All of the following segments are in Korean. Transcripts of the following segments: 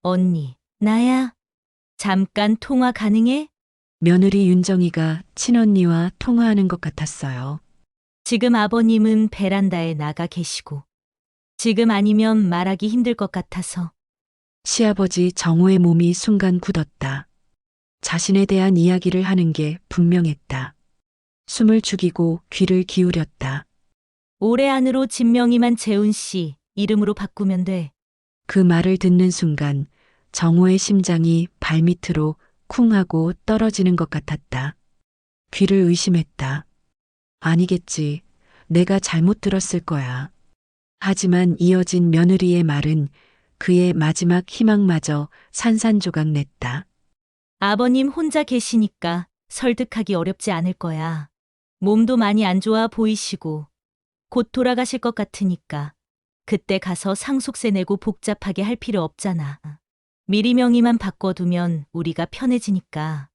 언니, 나야. 잠깐 통화 가능해? 며느리 윤정이가 친언니와 통화하는 것 같았어요. 지금 아버님은 베란다에 나가 계시고, 지금 아니면 말하기 힘들 것 같아서. 시아버지 정호의 몸이 순간 굳었다. 자신에 대한 이야기를 하는 게 분명했다. 숨을 죽이고 귀를 기울였다. 올해 안으로 진명이만 재훈 씨 이름으로 바꾸면 돼. 그 말을 듣는 순간 정호의 심장이 발밑으로 쿵 하고 떨어지는 것 같았다. 귀를 의심했다. 아니겠지. 내가 잘못 들었을 거야. 하지만 이어진 며느리의 말은 그의 마지막 희망마저 산산조각 냈다. 아버님 혼자 계시니까 설득하기 어렵지 않을 거야. 몸도 많이 안 좋아 보이시고, 곧 돌아가실 것 같으니까 그때 가서 상속세 내고 복잡하게 할 필요 없잖아. 미리 명의만 바꿔두면 우리가 편해지니까.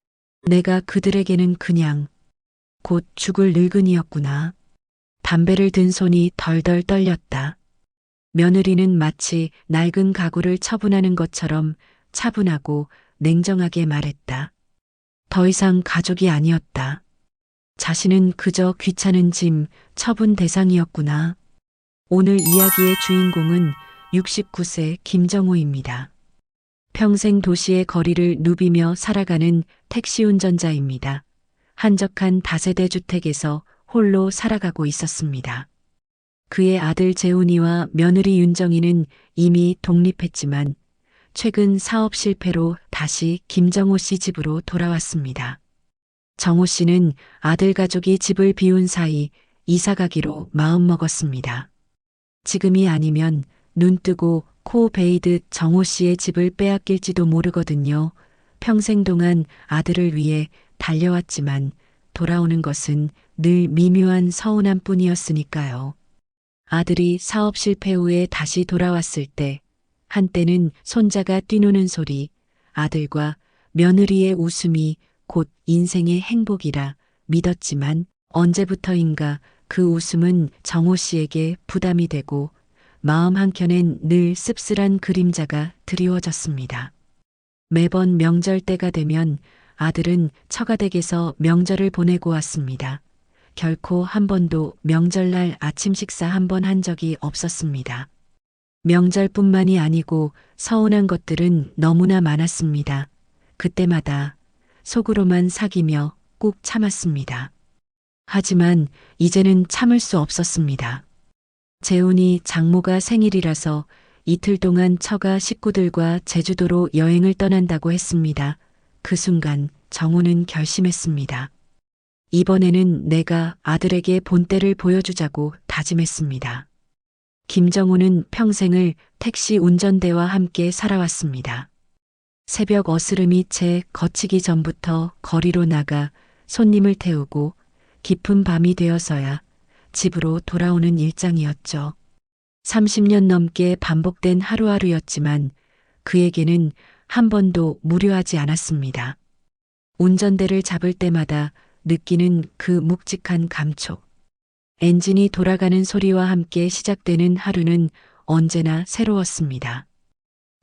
내가 그들에게는 그냥 곧 죽을 늙은이였구나. 담배를 든 손이 덜덜 떨렸다. 며느리는 마치 낡은 가구를 처분하는 것처럼 차분하고 냉정하게 말했다. 더 이상 가족이 아니었다. 자신은 그저 귀찮은 짐, 처분 대상이었구나. 오늘 이야기의 주인공은 69세 김정호입니다. 평생 도시의 거리를 누비며 살아가는 택시 운전자입니다. 한적한 다세대 주택에서 홀로 살아가고 있었습니다. 그의 아들 재훈이와 며느리 윤정이는 이미 독립했지만 최근 사업 실패로 다시 김정호 씨 집으로 돌아왔습니다. 정호 씨는 아들 가족이 집을 비운 사이 이사 가기로 마음먹었습니다. 지금이 아니면 눈 뜨고 코 베이듯 정호 씨의 집을 빼앗길지도 모르거든요. 평생 동안 아들을 위해 달려왔지만 돌아오는 것은 늘 미묘한 서운함 뿐이었으니까요. 아들이 사업 실패 후에 다시 돌아왔을 때 한때는 손자가 뛰노는 소리, 아들과 며느리의 웃음이 곧 인생의 행복이라 믿었지만 언제부터인가 그 웃음은 정호 씨에게 부담이 되고 마음 한켠엔 늘 씁쓸한 그림자가 드리워졌습니다. 매번 명절 때가 되면 아들은 처가댁에서 명절을 보내고 왔습니다. 결코 한 번도 명절날 아침 식사 한 번 한 적이 없었습니다. 명절뿐만이 아니고 서운한 것들은 너무나 많았습니다. 그때마다 속으로만 사귀며 꾹 참았습니다. 하지만 이제는 참을 수 없었습니다. 재훈이 장모가 생일이라서 이틀 동안 처가 식구들과 제주도로 여행을 떠난다고 했습니다. 그 순간 정호는 결심했습니다. 이번에는 내가 아들에게 본때를 보여주자고 다짐했습니다. 김정호는 평생을 택시 운전대와 함께 살아왔습니다. 새벽 어스름이 채 거치기 전부터 거리로 나가 손님을 태우고 깊은 밤이 되어서야 집으로 돌아오는 일장이었죠. 30년 넘게 반복된 하루하루였지만 그에게는 한 번도 무료하지 않았습니다. 운전대를 잡을 때마다 느끼는 그 묵직한 감촉. 엔진이 돌아가는 소리와 함께 시작되는 하루는 언제나 새로웠습니다.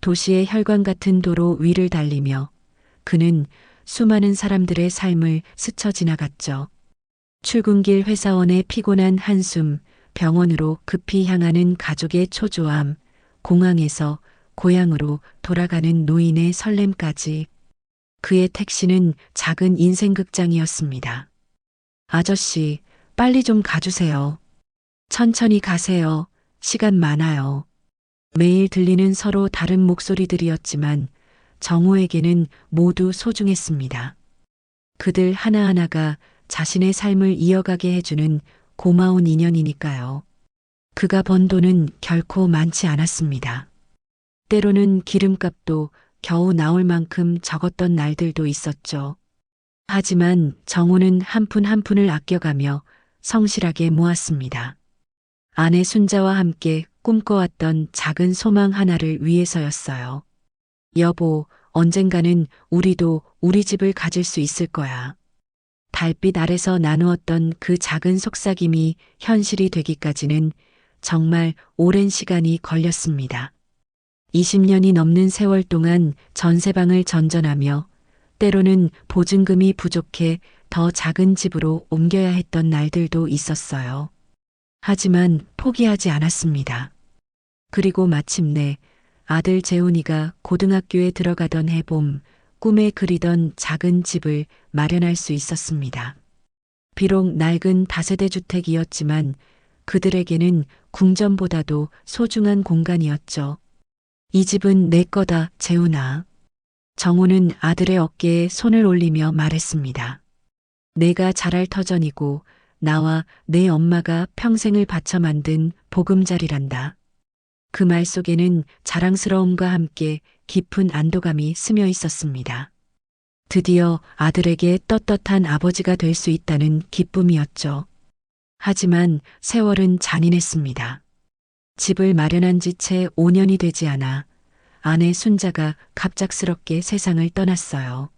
도시의 혈관 같은 도로 위를 달리며 그는 수많은 사람들의 삶을 스쳐 지나갔죠. 출근길 회사원의 피곤한 한숨, 병원으로 급히 향하는 가족의 초조함, 공항에서 고향으로 돌아가는 노인의 설렘까지 그의 택시는 작은 인생극장이었습니다. 아저씨, 빨리 좀 가주세요. 천천히 가세요. 시간 많아요. 매일 들리는 서로 다른 목소리들이었지만 정호에게는 모두 소중했습니다. 그들 하나하나가 자신의 삶을 이어가게 해주는 고마운 인연이니까요. 그가 번 돈은 결코 많지 않았습니다. 때로는 기름값도 겨우 나올 만큼 적었던 날들도 있었죠. 하지만 정호는 한 푼 한 푼을 아껴가며 성실하게 모았습니다. 아내 순자와 함께 꿈꿔왔던 작은 소망 하나를 위해서였어요. 여보, 언젠가는 우리도 우리 집을 가질 수 있을 거야. 달빛 아래서 나누었던 그 작은 속삭임이 현실이 되기까지는 정말 오랜 시간이 걸렸습니다. 20년이 넘는 세월 동안 전세방을 전전하며 때로는 보증금이 부족해 더 작은 집으로 옮겨야 했던 날들도 있었어요. 하지만 포기하지 않았습니다. 그리고 마침내 아들 재훈이가 고등학교에 들어가던 해봄 꿈에 그리던 작은 집을 마련할 수 있었습니다. 비록 낡은 다세대 주택이었지만 그들에게는 궁전보다도 소중한 공간이었죠. 이 집은 내 거다, 재훈아. 정우는 아들의 어깨에 손을 올리며 말했습니다. 내가 자랄 터전이고 나와 내 엄마가 평생을 바쳐 만든 보금자리란다. 그 말 속에는 자랑스러움과 함께 깊은 안도감이 스며 있었습니다. 드디어 아들에게 떳떳한 아버지가 될 수 있다는 기쁨이었죠. 하지만 세월은 잔인했습니다. 집을 마련한 지 채 5년이 되지 않아 아내 순자가 갑작스럽게 세상을 떠났어요.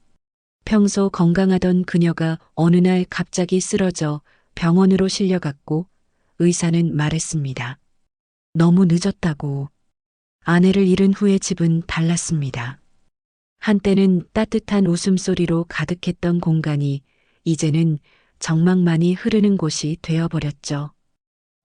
평소 건강하던 그녀가 어느 날 갑자기 쓰러져 병원으로 실려갔고 의사는 말했습니다. 너무 늦었다고. 아내를 잃은 후의 집은 달랐습니다. 한때는 따뜻한 웃음소리로 가득했던 공간이 이제는 정막만이 흐르는 곳이 되어버렸죠.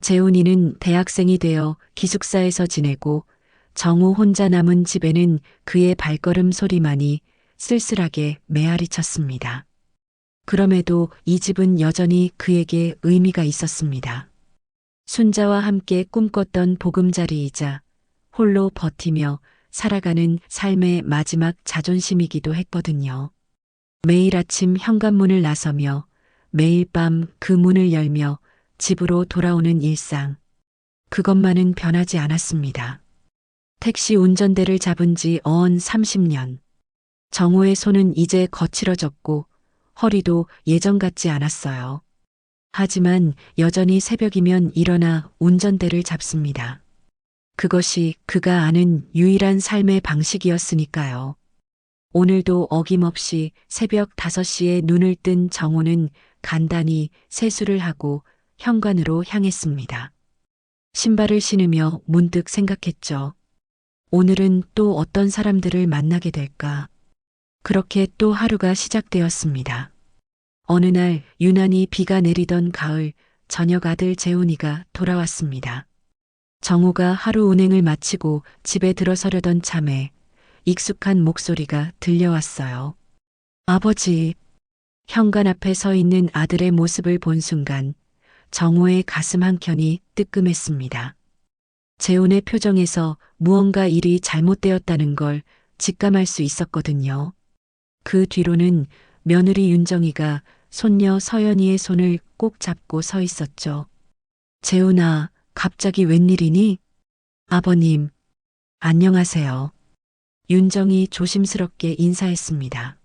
재훈이는 대학생이 되어 기숙사에서 지내고 정우 혼자 남은 집에는 그의 발걸음 소리만이 쓸쓸하게 메아리 쳤습니다. 그럼에도 이 집은 여전히 그에게 의미가 있었습니다. 순자와 함께 꿈꿨던 보금자리이자 홀로 버티며 살아가는 삶의 마지막 자존심이기도 했거든요. 매일 아침 현관문을 나서며 매일 밤 그 문을 열며 집으로 돌아오는 일상. 그것만은 변하지 않았습니다. 택시 운전대를 잡은 지 어언 30년. 정호의 손은 이제 거칠어졌고 허리도 예전 같지 않았어요. 하지만 여전히 새벽이면 일어나 운전대를 잡습니다. 그것이 그가 아는 유일한 삶의 방식이었으니까요. 오늘도 어김없이 새벽 5시에 눈을 뜬 정호는 간단히 세수를 하고 현관으로 향했습니다. 신발을 신으며 문득 생각했죠. 오늘은 또 어떤 사람들을 만나게 될까? 그렇게 또 하루가 시작되었습니다. 어느 날 유난히 비가 내리던 가을 저녁 아들 재훈이가 돌아왔습니다. 정우가 하루 운행을 마치고 집에 들어서려던 참에 익숙한 목소리가 들려왔어요. 아버지. 현관 앞에 서 있는 아들의 모습을 본 순간 정우의 가슴 한켠이 뜨끔했습니다. 재훈의 표정에서 무언가 일이 잘못되었다는 걸 직감할 수 있었거든요. 그 뒤로는 며느리 윤정이가 손녀 서연이의 손을 꼭 잡고 서 있었죠. 재훈아, 갑자기 웬일이니? 아버님, 안녕하세요. 윤정이 조심스럽게 인사했습니다.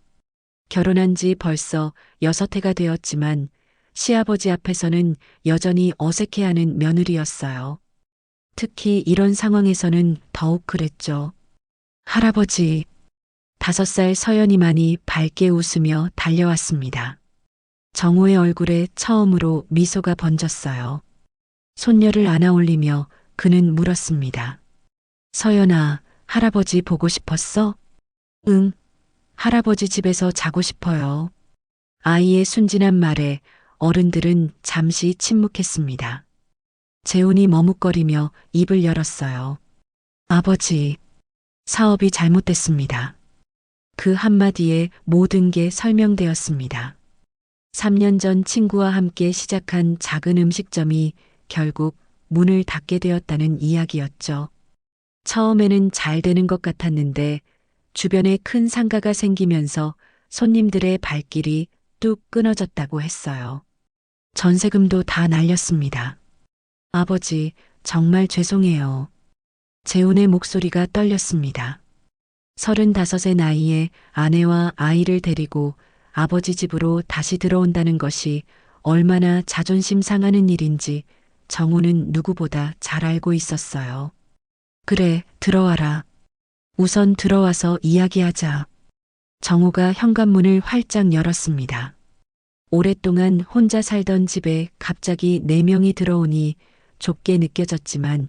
결혼한 지 벌써 6해가 되었지만 시아버지 앞에서는 여전히 어색해하는 며느리였어요. 특히 이런 상황에서는 더욱 그랬죠. 할아버지. 5살 서연이만이 밝게 웃으며 달려왔습니다. 정우의 얼굴에 처음으로 미소가 번졌어요. 손녀를 안아올리며 그는 물었습니다. 서연아, 할아버지 보고 싶었어? 응, 할아버지 집에서 자고 싶어요. 아이의 순진한 말에 어른들은 잠시 침묵했습니다. 재훈이 머뭇거리며 입을 열었어요. 아버지, 사업이 잘못됐습니다. 그 한마디에 모든 게 설명되었습니다. 3년 전 친구와 함께 시작한 작은 음식점이 결국 문을 닫게 되었다는 이야기였죠. 처음에는 잘 되는 것 같았는데 주변에 큰 상가가 생기면서 손님들의 발길이 뚝 끊어졌다고 했어요. 전세금도 다 날렸습니다. 아버지, 정말 죄송해요. 재훈의 목소리가 떨렸습니다. 35의 나이에 아내와 아이를 데리고 아버지 집으로 다시 들어온다는 것이 얼마나 자존심 상하는 일인지 정우는 누구보다 잘 알고 있었어요. 그래, 들어와라. 우선 들어와서 이야기하자. 정우가 현관문을 활짝 열었습니다. 오랫동안 혼자 살던 집에 갑자기 4명이 들어오니 좁게 느껴졌지만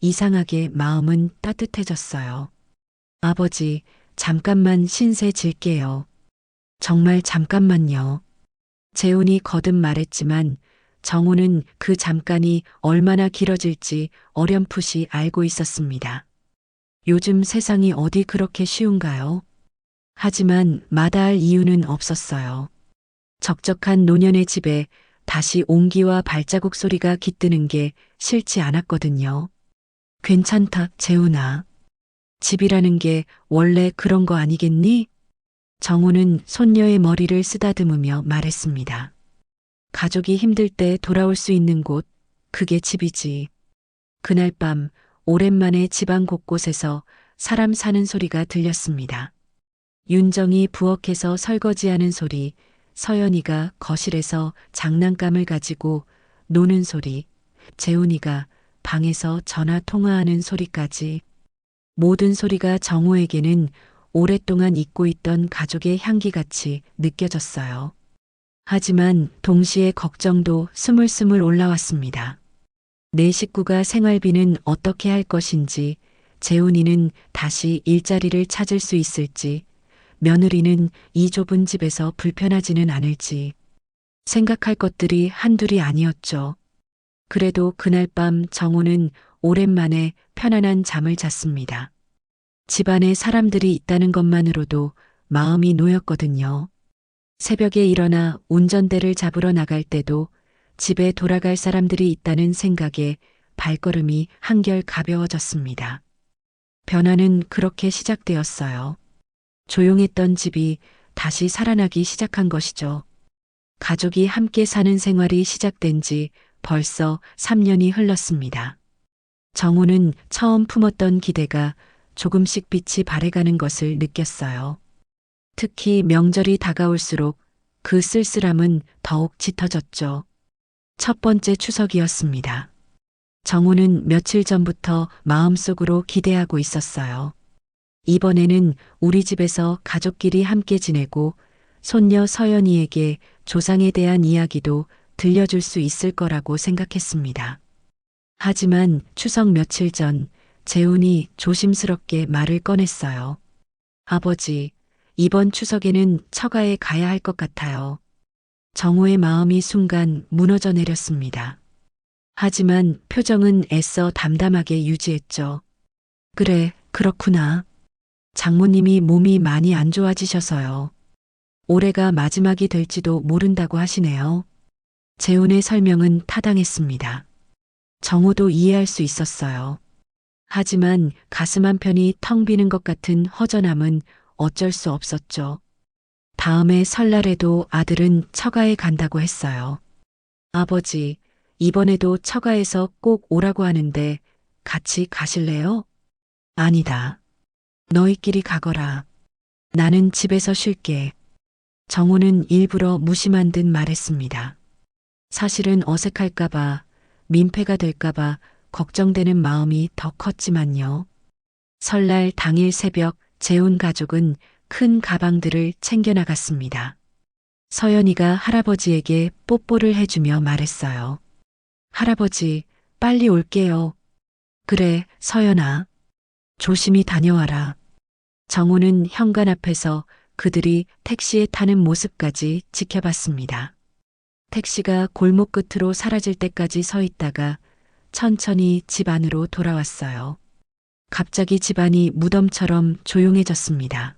이상하게 마음은 따뜻해졌어요. 아버지, 잠깐만 신세 질게요. 정말 잠깐만요. 재훈이 거듭 말했지만 정우는 그 잠깐이 얼마나 길어질지 어렴풋이 알고 있었습니다. 요즘 세상이 어디 그렇게 쉬운가요? 하지만 마다할 이유는 없었어요. 적적한 노년의 집에 다시 옹기와 발자국 소리가 깃드는 게 싫지 않았거든요. 괜찮다, 재훈아. 집이라는 게 원래 그런 거 아니겠니? 정우는 손녀의 머리를 쓰다듬으며 말했습니다. 가족이 힘들 때 돌아올 수 있는 곳, 그게 집이지. 그날 밤 오랜만에 집안 곳곳에서 사람 사는 소리가 들렸습니다. 윤정이 부엌에서 설거지하는 소리, 서연이가 거실에서 장난감을 가지고 노는 소리, 재훈이가 방에서 전화 통화하는 소리까지 모든 소리가 정우에게는 오랫동안 잊고 있던 가족의 향기같이 느껴졌어요. 하지만 동시에 걱정도 스물스물 올라왔습니다. 내 식구가 생활비는 어떻게 할 것인지, 재훈이는 다시 일자리를 찾을 수 있을지, 며느리는 이 좁은 집에서 불편하지는 않을지 생각할 것들이 한둘이 아니었죠. 그래도 그날 밤 정우는 오랜만에 편안한 잠을 잤습니다. 집안에 사람들이 있다는 것만으로도 마음이 놓였거든요. 새벽에 일어나 운전대를 잡으러 나갈 때도 집에 돌아갈 사람들이 있다는 생각에 발걸음이 한결 가벼워졌습니다. 변화는 그렇게 시작되었어요. 조용했던 집이 다시 살아나기 시작한 것이죠. 가족이 함께 사는 생활이 시작된 지 벌써 3년이 흘렀습니다. 정우는 처음 품었던 기대가 조금씩 빛이 발해가는 것을 느꼈어요. 특히 명절이 다가올수록 그 쓸쓸함은 더욱 짙어졌죠. 첫 번째 추석이었습니다. 정우는 며칠 전부터 마음속으로 기대하고 있었어요. 이번에는 우리 집에서 가족끼리 함께 지내고 손녀 서연이에게 조상에 대한 이야기도 들려줄 수 있을 거라고 생각했습니다. 하지만 추석 며칠 전 재훈이 조심스럽게 말을 꺼냈어요. 아버지, 이번 추석에는 처가에 가야 할 것 같아요. 정우의 마음이 순간 무너져 내렸습니다. 하지만 표정은 애써 담담하게 유지했죠. 그래, 그렇구나. 장모님이 몸이 많이 안 좋아지셔서요. 올해가 마지막이 될지도 모른다고 하시네요. 재훈의 설명은 타당했습니다. 정우도 이해할 수 있었어요. 하지만 가슴 한편이 텅 비는 것 같은 허전함은 어쩔 수 없었죠. 다음에 설날에도 아들은 처가에 간다고 했어요. 아버지, 이번에도 처가에서 꼭 오라고 하는데 같이 가실래요? 아니다. 너희끼리 가거라. 나는 집에서 쉴게. 정우는 일부러 무심한 듯 말했습니다. 사실은 어색할까봐, 민폐가 될까봐 걱정되는 마음이 더 컸지만요. 설날 당일 새벽 재훈 가족은 큰 가방들을 챙겨나갔습니다. 서연이가 할아버지에게 뽀뽀를 해주며 말했어요. 할아버지, 빨리 올게요. 그래, 서연아. 조심히 다녀와라. 정우는 현관 앞에서 그들이 택시에 타는 모습까지 지켜봤습니다. 택시가 골목 끝으로 사라질 때까지 서 있다가 천천히 집 안으로 돌아왔어요. 갑자기 집안이 무덤처럼 조용해졌습니다.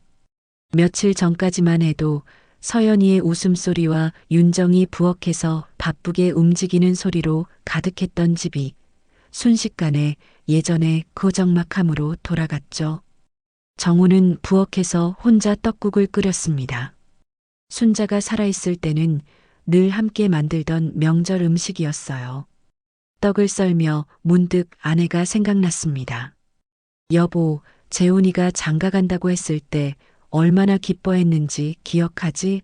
며칠 전까지만 해도 서연이의 웃음소리와 윤정이 부엌에서 바쁘게 움직이는 소리로 가득했던 집이 순식간에 예전의 고적막함으로 돌아갔죠. 정우는 부엌에서 혼자 떡국을 끓였습니다. 순자가 살아있을 때는 늘 함께 만들던 명절 음식이었어요. 떡을 썰며 문득 아내가 생각났습니다. 여보, 재훈이가 장가 간다고 했을 때 얼마나 기뻐했는지 기억하지?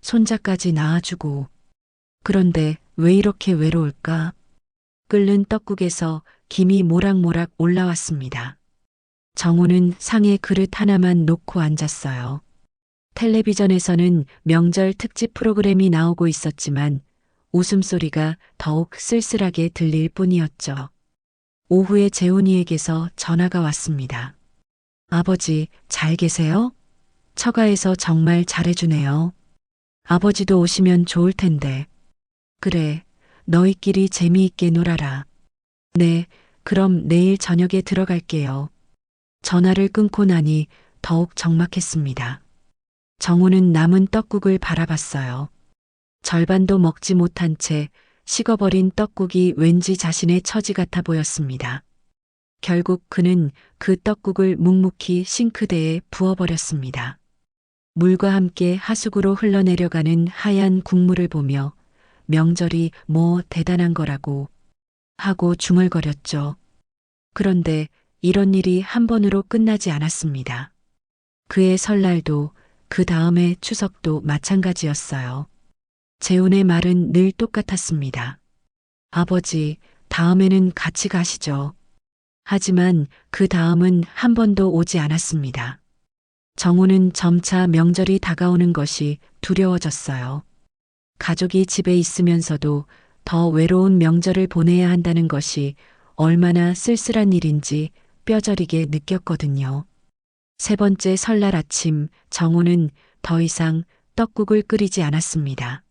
손자까지 낳아주고. 그런데 왜 이렇게 외로울까? 끓는 떡국에서 김이 모락모락 올라왔습니다. 정우는 상에 그릇 하나만 놓고 앉았어요. 텔레비전에서는 명절 특집 프로그램이 나오고 있었지만 웃음소리가 더욱 쓸쓸하게 들릴 뿐이었죠. 오후에 재훈이에게서 전화가 왔습니다. 아버지, 잘 계세요? 처가에서 정말 잘해주네요. 아버지도 오시면 좋을 텐데. 그래, 너희끼리 재미있게 놀아라. 네, 그럼 내일 저녁에 들어갈게요. 전화를 끊고 나니 더욱 적막했습니다. 정우는 남은 떡국을 바라봤어요. 절반도 먹지 못한 채 식어버린 떡국이 왠지 자신의 처지 같아 보였습니다. 결국 그는 그 떡국을 묵묵히 싱크대에 부어버렸습니다. 물과 함께 하수구로 흘러내려가는 하얀 국물을 보며 명절이 뭐 대단한 거라고 하고 중얼거렸죠. 그런데 이런 일이 한 번으로 끝나지 않았습니다. 그의 설날도 그 다음의 추석도 마찬가지였어요. 재훈의 말은 늘 똑같았습니다. 아버지, 다음에는 같이 가시죠. 하지만 그 다음은 한 번도 오지 않았습니다. 정우는 점차 명절이 다가오는 것이 두려워졌어요. 가족이 집에 있으면서도 더 외로운 명절을 보내야 한다는 것이 얼마나 쓸쓸한 일인지 뼈저리게 느꼈거든요. 세 번째 설날 아침, 정우는 더 이상 떡국을 끓이지 않았습니다.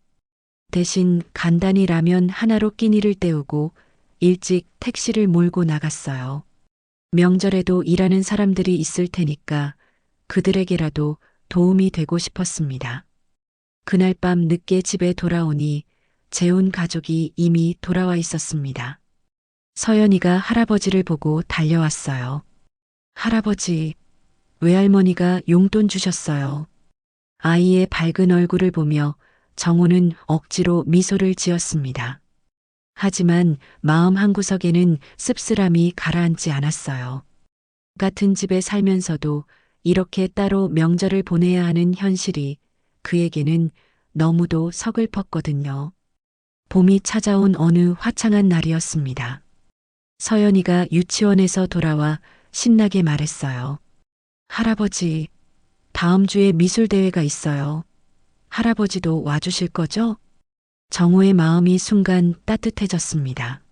대신 간단히 라면 하나로 끼니를 때우고 일찍 택시를 몰고 나갔어요. 명절에도 일하는 사람들이 있을 테니까 그들에게라도 도움이 되고 싶었습니다. 그날 밤 늦게 집에 돌아오니 재훈 가족이 이미 돌아와 있었습니다. 서연이가 할아버지를 보고 달려왔어요. 할아버지, 외할머니가 용돈 주셨어요. 아이의 밝은 얼굴을 보며 정우는 억지로 미소를 지었습니다. 하지만 마음 한구석에는 씁쓸함이 가라앉지 않았어요. 같은 집에 살면서도 이렇게 따로 명절을 보내야 하는 현실이 그에게는 너무도 서글펐거든요. 봄이 찾아온 어느 화창한 날이었습니다. 서연이가 유치원에서 돌아와 신나게 말했어요. 할아버지, 다음 주에 미술대회가 있어요. 할아버지도 와주실 거죠? 정우의 마음이 순간 따뜻해졌습니다.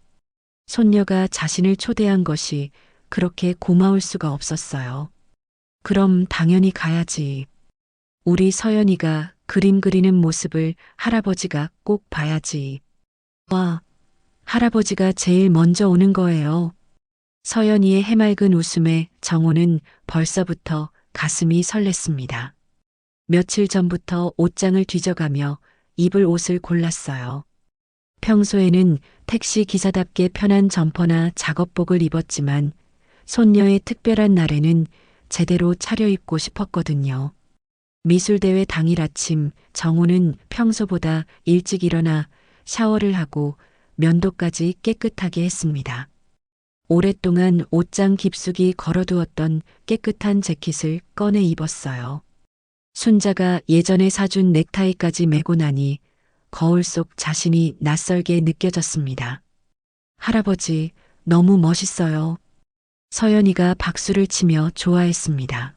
손녀가 자신을 초대한 것이 그렇게 고마울 수가 없었어요. 그럼 당연히 가야지. 우리 서연이가 그림 그리는 모습을 할아버지가 꼭 봐야지. 와, 할아버지가 제일 먼저 오는 거예요. 서연이의 해맑은 웃음에 정호는 벌써부터 가슴이 설렜습니다. 며칠 전부터 옷장을 뒤져가며 입을 옷을 골랐어요. 평소에는 택시 기사답게 편한 점퍼나 작업복을 입었지만 손녀의 특별한 날에는 제대로 차려입고 싶었거든요. 미술대회 당일 아침 정우는 평소보다 일찍 일어나 샤워를 하고 면도까지 깨끗하게 했습니다. 오랫동안 옷장 깊숙이 걸어두었던 깨끗한 재킷을 꺼내 입었어요. 순자가 예전에 사준 넥타이까지 메고 나니 거울 속 자신이 낯설게 느껴졌습니다. 할아버지, 너무 멋있어요. 서연이가 박수를 치며 좋아했습니다.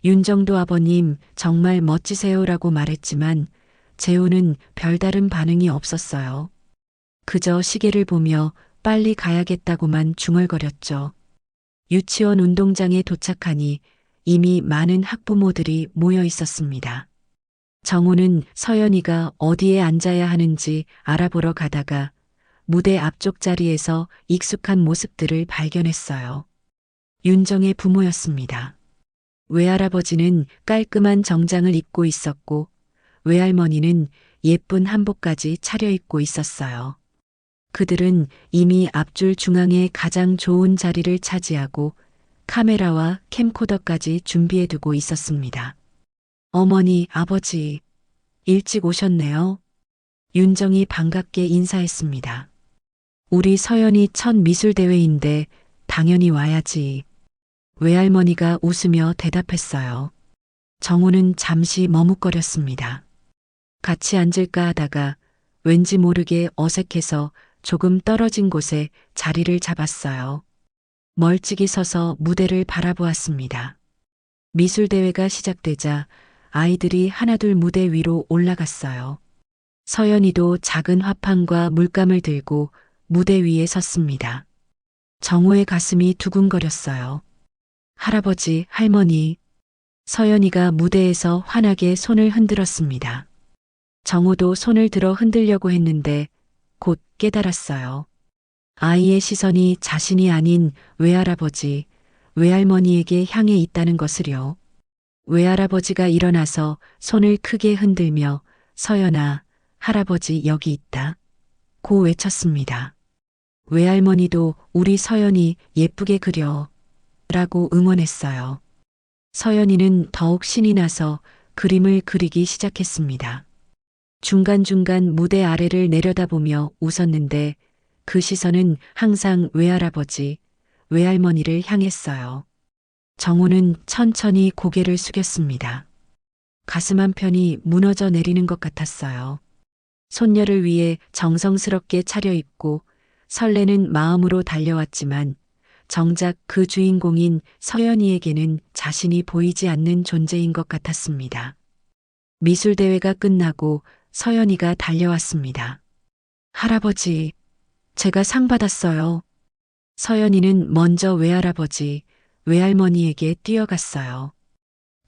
윤정도 아버님 정말 멋지세요라고 말했지만 재우는 별다른 반응이 없었어요. 그저 시계를 보며 빨리 가야겠다고만 중얼거렸죠. 유치원 운동장에 도착하니 이미 많은 학부모들이 모여 있었습니다. 정우는 서연이가 어디에 앉아야 하는지 알아보러 가다가 무대 앞쪽 자리에서 익숙한 모습들을 발견했어요. 윤정의 부모였습니다. 외할아버지는 깔끔한 정장을 입고 있었고 외할머니는 예쁜 한복까지 차려입고 있었어요. 그들은 이미 앞줄 중앙에 가장 좋은 자리를 차지하고 카메라와 캠코더까지 준비해두고 있었습니다. 어머니, 아버지, 일찍 오셨네요. 윤정이 반갑게 인사했습니다. 우리 서연이 첫 미술대회인데 당연히 와야지. 외할머니가 웃으며 대답했어요. 정우는 잠시 머뭇거렸습니다. 같이 앉을까 하다가 왠지 모르게 어색해서 조금 떨어진 곳에 자리를 잡았어요. 멀찍이 서서 무대를 바라보았습니다. 미술대회가 시작되자 아이들이 하나둘 무대 위로 올라갔어요. 서연이도 작은 화판과 물감을 들고 무대 위에 섰습니다. 정우의 가슴이 두근거렸어요. 할아버지, 할머니. 서연이가 무대에서 환하게 손을 흔들었습니다. 정호도 손을 들어 흔들려고 했는데 곧 깨달았어요. 아이의 시선이 자신이 아닌 외할아버지, 외할머니에게 향해 있다는 것을요. 외할아버지가 일어나서 손을 크게 흔들며 서연아, 할아버지 여기 있다. 고 외쳤습니다. 외할머니도 우리 서연이 예쁘게 그려. 라고 응원했어요. 서연이는 더욱 신이 나서 그림을 그리기 시작했습니다. 중간중간 무대 아래를 내려다보며 웃었는데 그 시선은 항상 외할아버지, 외할머니를 향했어요. 정호는 천천히 고개를 숙였습니다. 가슴 한편이 무너져 내리는 것 같았어요. 손녀를 위해 정성스럽게 차려입고 설레는 마음으로 달려왔지만 정작 그 주인공인 서연이에게는 자신이 보이지 않는 존재인 것 같았습니다. 미술대회가 끝나고 서연이가 달려왔습니다. 할아버지, 제가 상 받았어요. 서연이는 먼저 외할아버지, 외할머니에게 뛰어갔어요.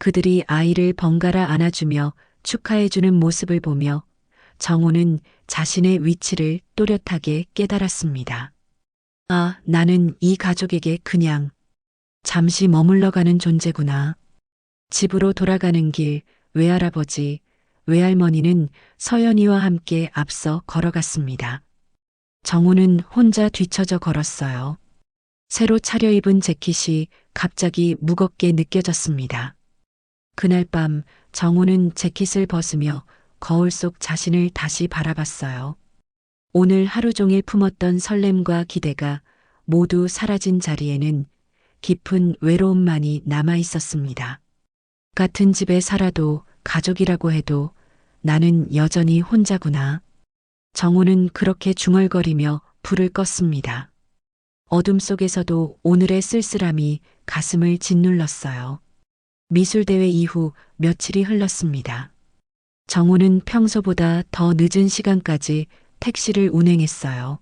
그들이 아이를 번갈아 안아주며 축하해주는 모습을 보며 정호는 자신의 위치를 또렷하게 깨달았습니다. 아, 나는 이 가족에게 그냥 잠시 머물러 가는 존재구나. 집으로 돌아가는 길, 외할아버지, 외할머니는 서연이와 함께 앞서 걸어갔습니다. 정호는 혼자 뒤처져 걸었어요. 새로 차려입은 재킷이 갑자기 무겁게 느껴졌습니다. 그날 밤 정호는 재킷을 벗으며 거울 속 자신을 다시 바라봤어요. 오늘 하루 종일 품었던 설렘과 기대가 모두 사라진 자리에는 깊은 외로움만이 남아 있었습니다. 같은 집에 살아도 가족이라고 해도 나는 여전히 혼자구나. 정호는 그렇게 중얼거리며 불을 껐습니다. 어둠 속에서도 오늘의 쓸쓸함이 가슴을 짓눌렀어요. 미술대회 이후 며칠이 흘렀습니다. 정호는 평소보다 더 늦은 시간까지 택시를 운행했어요.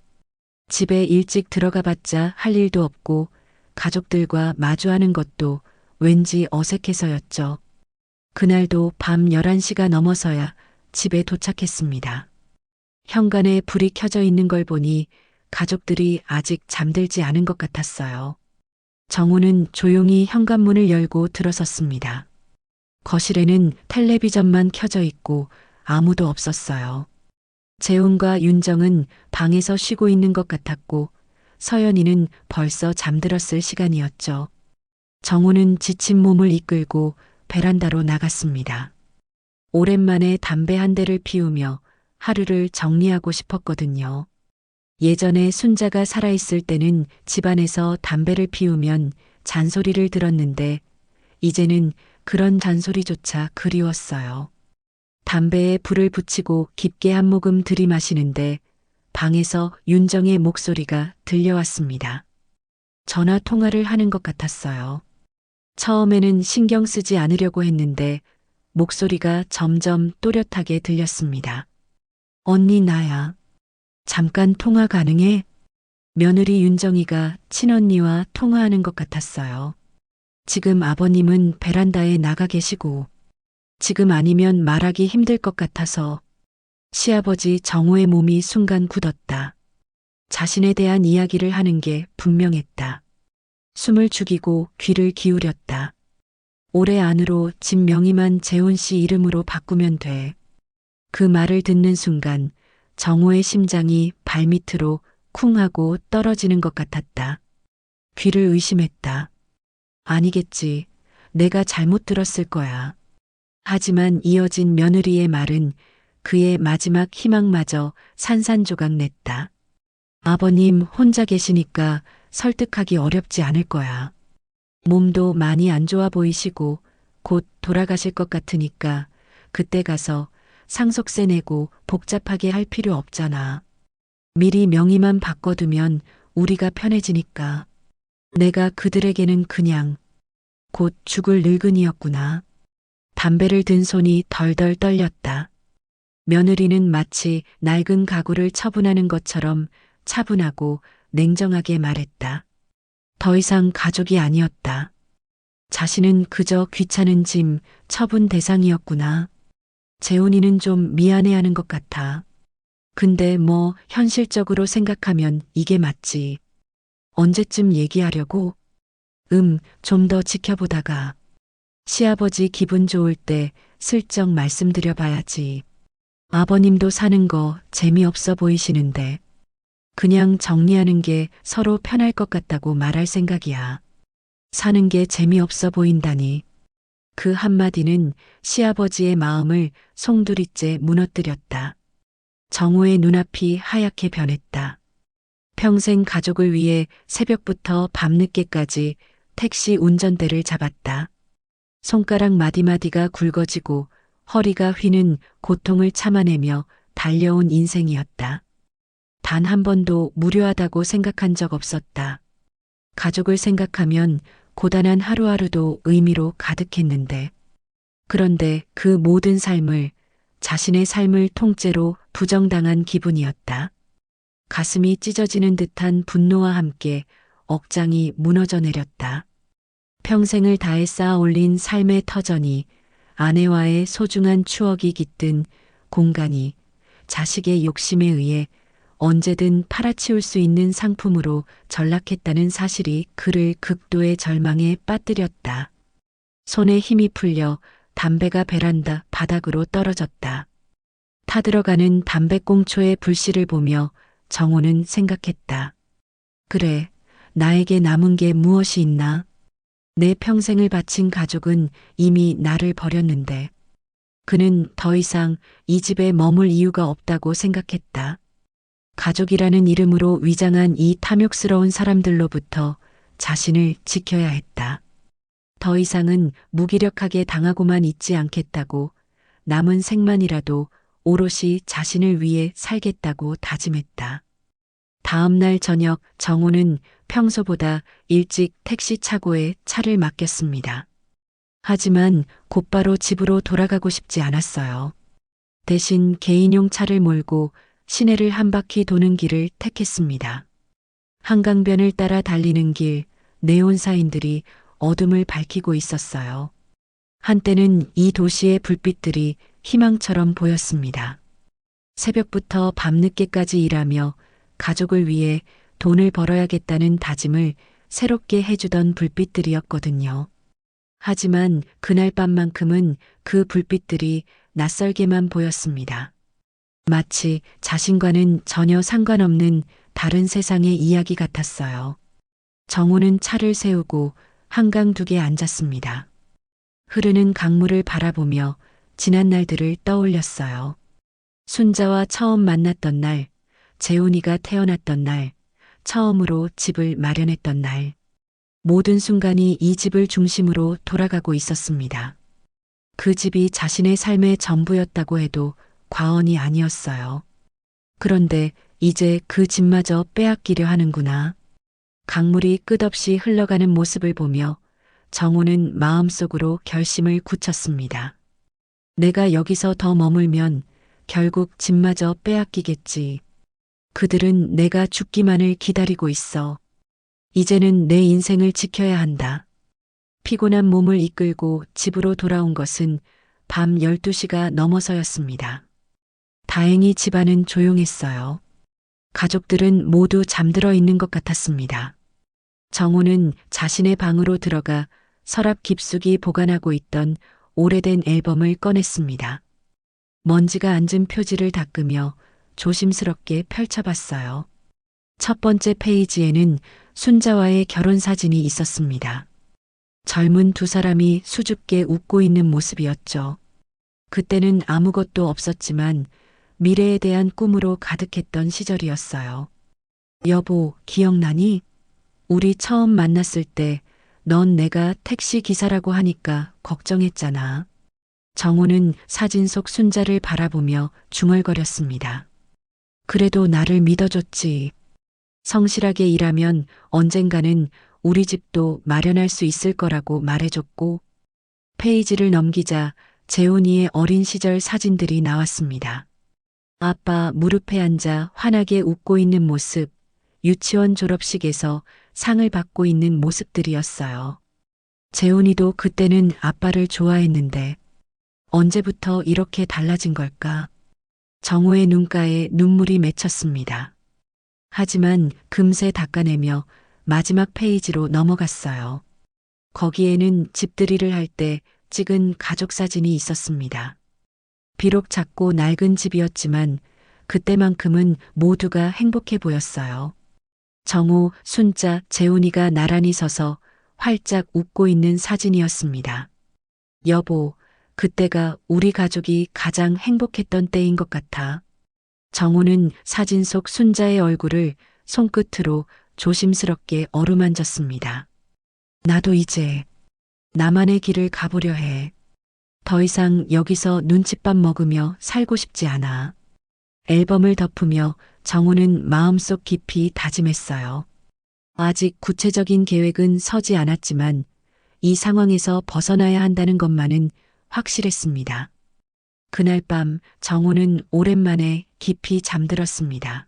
집에 일찍 들어가 봤자 할 일도 없고 가족들과 마주하는 것도 왠지 어색해서였죠. 그날도 밤 11시가 넘어서야 집에 도착했습니다. 현관에 불이 켜져 있는 걸 보니 가족들이 아직 잠들지 않은 것 같았어요. 정호는 조용히 현관문을 열고 들어섰습니다. 거실에는 텔레비전만 켜져 있고 아무도 없었어요. 재훈과 윤정은 방에서 쉬고 있는 것 같았고 서연이는 벌써 잠들었을 시간이었죠. 정호는 지친 몸을 이끌고 베란다로 나갔습니다. 오랜만에 담배 한 대를 피우며 하루를 정리하고 싶었거든요. 예전에 순자가 살아있을 때는 집안에서 담배를 피우면 잔소리를 들었는데 이제는 그런 잔소리조차 그리웠어요. 담배에 불을 붙이고 깊게 한 모금 들이마시는데 방에서 윤정의 목소리가 들려왔습니다. 전화 통화를 하는 것 같았어요. 처음에는 신경 쓰지 않으려고 했는데 목소리가 점점 또렷하게 들렸습니다. 언니 나야. 잠깐 통화 가능해? 며느리 윤정이가 친언니와 통화하는 것 같았어요. 지금 아버님은 베란다에 나가 계시고 지금 아니면 말하기 힘들 것 같아서 시아버지 정호의 몸이 순간 굳었다. 자신에 대한 이야기를 하는 게 분명했다. 숨을 죽이고 귀를 기울였다. 올해 안으로 집 명의만 재훈 씨 이름으로 바꾸면 돼. 그 말을 듣는 순간 정호의 심장이 발밑으로 쿵 하고 떨어지는 것 같았다. 귀를 의심했다. 아니겠지. 내가 잘못 들었을 거야. 하지만 이어진 며느리의 말은 그의 마지막 희망마저 산산조각 냈다. 아버님 혼자 계시니까 설득하기 어렵지 않을 거야. 몸도 많이 안 좋아 보이시고 곧 돌아가실 것 같으니까 그때 가서 상속세 내고 복잡하게 할 필요 없잖아. 미리 명의만 바꿔두면 우리가 편해지니까. 내가 그들에게는 그냥 곧 죽을 늙은이였구나. 담배를 든 손이 덜덜 떨렸다. 며느리는 마치 낡은 가구를 처분하는 것처럼 차분하고 냉정하게 말했다. 더 이상 가족이 아니었다. 자신은 그저 귀찮은 짐, 처분 대상이었구나. 재훈이는 좀 미안해하는 것 같아. 근데 뭐 현실적으로 생각하면 이게 맞지. 언제쯤 얘기하려고? 좀 더 지켜보다가. 시아버지 기분 좋을 때 슬쩍 말씀드려 봐야지. 아버님도 사는 거 재미없어 보이시는데. 그냥 정리하는 게 서로 편할 것 같다고 말할 생각이야. 사는 게 재미없어 보인다니. 그 한마디는 시아버지의 마음을 송두리째 무너뜨렸다. 정호의 눈앞이 하얗게 변했다. 평생 가족을 위해 새벽부터 밤늦게까지 택시 운전대를 잡았다. 손가락 마디마디가 굵어지고 허리가 휘는 고통을 참아내며 달려온 인생이었다. 단 한 번도 무료하다고 생각한 적 없었다. 가족을 생각하면 고단한 하루하루도 의미로 가득했는데. 그런데 그 모든 삶을, 자신의 삶을 통째로 부정당한 기분이었다. 가슴이 찢어지는 듯한 분노와 함께 억장이 무너져 내렸다. 평생을 다해 쌓아 올린 삶의 터전이, 아내와의 소중한 추억이 깃든 공간이 자식의 욕심에 의해 언제든 팔아치울 수 있는 상품으로 전락했다는 사실이 그를 극도의 절망에 빠뜨렸다. 손에 힘이 풀려 담배가 베란다 바닥으로 떨어졌다. 타들어가는 담배꽁초의 불씨를 보며 정호는 생각했다. 그래, 나에게 남은 게 무엇이 있나? 내 평생을 바친 가족은 이미 나를 버렸는데. 그는 더 이상 이 집에 머물 이유가 없다고 생각했다. 가족이라는 이름으로 위장한 이 탐욕스러운 사람들로부터 자신을 지켜야 했다. 더 이상은 무기력하게 당하고만 있지 않겠다고, 남은 생만이라도 오롯이 자신을 위해 살겠다고 다짐했다. 다음 날 저녁 정호는 평소보다 일찍 택시 차고에 차를 맡겼습니다. 하지만 곧바로 집으로 돌아가고 싶지 않았어요. 대신 개인용 차를 몰고 시내를 한 바퀴 도는 길을 택했습니다. 한강변을 따라 달리는 길, 네온사인들이 어둠을 밝히고 있었어요. 한때는 이 도시의 불빛들이 희망처럼 보였습니다. 새벽부터 밤늦게까지 일하며 가족을 위해 돈을 벌어야겠다는 다짐을 새롭게 해주던 불빛들이었거든요. 하지만 그날 밤만큼은 그 불빛들이 낯설게만 보였습니다. 마치 자신과는 전혀 상관없는 다른 세상의 이야기 같았어요. 정호는 차를 세우고 한강 둑에 앉았습니다. 흐르는 강물을 바라보며 지난 날들을 떠올렸어요. 순자와 처음 만났던 날, 재훈이가 태어났던 날, 처음으로 집을 마련했던 날. 모든 순간이 이 집을 중심으로 돌아가고 있었습니다. 그 집이 자신의 삶의 전부였다고 해도 과언이 아니었어요. 그런데 이제 그 집마저 빼앗기려 하는구나. 강물이 끝없이 흘러가는 모습을 보며 정호는 마음속으로 결심을 굳혔습니다. 내가 여기서 더 머물면 결국 집마저 빼앗기겠지. 그들은 내가 죽기만을 기다리고 있어. 이제는 내 인생을 지켜야 한다. 피곤한 몸을 이끌고 집으로 돌아온 것은 밤 12시가 넘어서였습니다. 다행히 집안은 조용했어요. 가족들은 모두 잠들어 있는 것 같았습니다. 정호는 자신의 방으로 들어가 서랍 깊숙이 보관하고 있던 오래된 앨범을 꺼냈습니다. 먼지가 앉은 표지를 닦으며 조심스럽게 펼쳐봤어요. 첫 번째 페이지에는 순자와의 결혼 사진이 있었습니다. 젊은 두 사람이 수줍게 웃고 있는 모습이었죠. 그때는 아무것도 없었지만 미래에 대한 꿈으로 가득했던 시절이었어요. 여보, 기억나니? 우리 처음 만났을 때 넌 내가 택시 기사라고 하니까 걱정했잖아. 정호는 사진 속 순자를 바라보며 중얼거렸습니다. 그래도 나를 믿어줬지. 성실하게 일하면 언젠가는 우리 집도 마련할 수 있을 거라고 말해줬고. 페이지를 넘기자 재훈이의 어린 시절 사진들이 나왔습니다. 아빠 무릎에 앉아 환하게 웃고 있는 모습, 유치원 졸업식에서 상을 받고 있는 모습들이었어요. 재훈이도 그때는 아빠를 좋아했는데 언제부터 이렇게 달라진 걸까? 정호의 눈가에 눈물이 맺혔습니다. 하지만 금세 닦아내며 마지막 페이지로 넘어갔어요. 거기에는 집들이를 할 때 찍은 가족 사진이 있었습니다. 비록 작고 낡은 집이었지만 그때만큼은 모두가 행복해 보였어요. 정호, 순자, 재훈이가 나란히 서서 활짝 웃고 있는 사진이었습니다. 여보, 그때가 우리 가족이 가장 행복했던 때인 것 같아. 정호는 사진 속 순자의 얼굴을 손끝으로 조심스럽게 어루만졌습니다. 나도 이제 나만의 길을 가보려 해. 더 이상 여기서 눈칫밥 먹으며 살고 싶지 않아. 앨범을 덮으며 정호는 마음속 깊이 다짐했어요. 아직 구체적인 계획은 서지 않았지만 이 상황에서 벗어나야 한다는 것만은 확실했습니다. 그날 밤 정호는 오랜만에 깊이 잠들었습니다.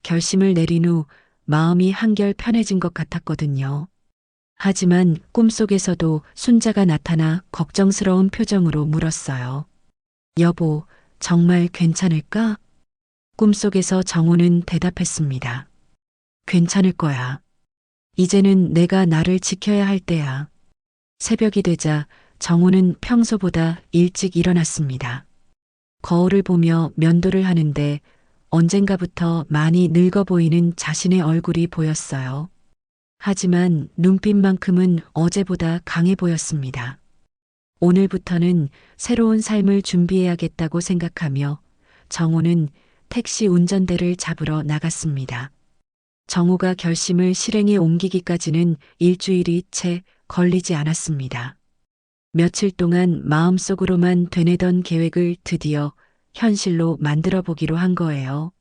결심을 내린 후 마음이 한결 편해진 것 같았거든요. 하지만 꿈속에서도 순자가 나타나 걱정스러운 표정으로 물었어요. 여보, 정말 괜찮을까? 꿈속에서 정호는 대답했습니다. 괜찮을 거야. 이제는 내가 나를 지켜야 할 때야. 새벽이 되자 정호는 평소보다 일찍 일어났습니다. 거울을 보며 면도를 하는데 언젠가부터 많이 늙어 보이는 자신의 얼굴이 보였어요. 하지만 눈빛만큼은 어제보다 강해 보였습니다. 오늘부터는 새로운 삶을 준비해야겠다고 생각하며 정호는 택시 운전대를 잡으러 나갔습니다. 정호가 결심을 실행에 옮기기까지는 일주일이 채 걸리지 않았습니다. 며칠 동안 마음속으로만 되뇌던 계획을 드디어 현실로 만들어 보기로 한 거예요.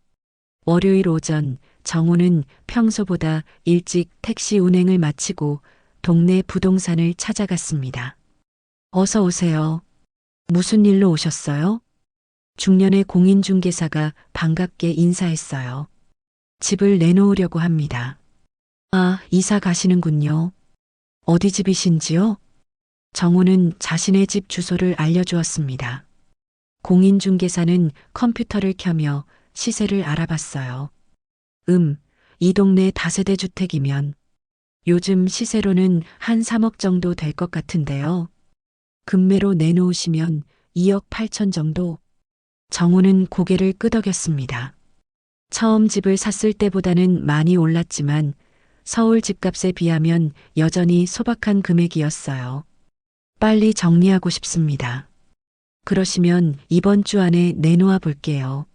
월요일 오전 정호는 평소보다 일찍 택시 운행을 마치고 동네 부동산을 찾아갔습니다. 어서 오세요. 무슨 일로 오셨어요? 중년의 공인중개사가 반갑게 인사했어요. 집을 내놓으려고 합니다. 아, 이사 가시는군요. 어디 집이신지요? 정호는 자신의 집 주소를 알려주었습니다. 공인중개사는 컴퓨터를 켜며 시세를 알아봤어요. 이 동네 다세대 주택이면 요즘 시세로는 한 3억 정도 될 것 같은데요. 금매로 내놓으시면 2억 8천 정도. 정호는 고개를 끄덕였습니다. 처음 집을 샀을 때보다는 많이 올랐지만 서울 집값에 비하면 여전히 소박한 금액이었어요. 빨리 정리하고 싶습니다. 그러시면 이번 주 안에 내놓아 볼게요.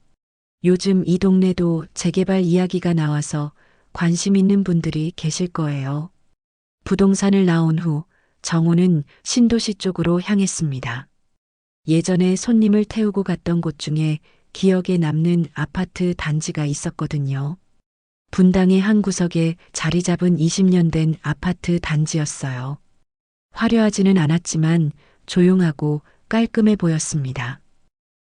요즘 이 동네도 재개발 이야기가 나와서 관심 있는 분들이 계실 거예요. 부동산을 나온 후 정호는 신도시 쪽으로 향했습니다. 예전에 손님을 태우고 갔던 곳 중에 기억에 남는 아파트 단지가 있었거든요. 분당의 한 구석에 자리 잡은 20년 된 아파트 단지였어요. 화려하지는 않았지만 조용하고 깔끔해 보였습니다.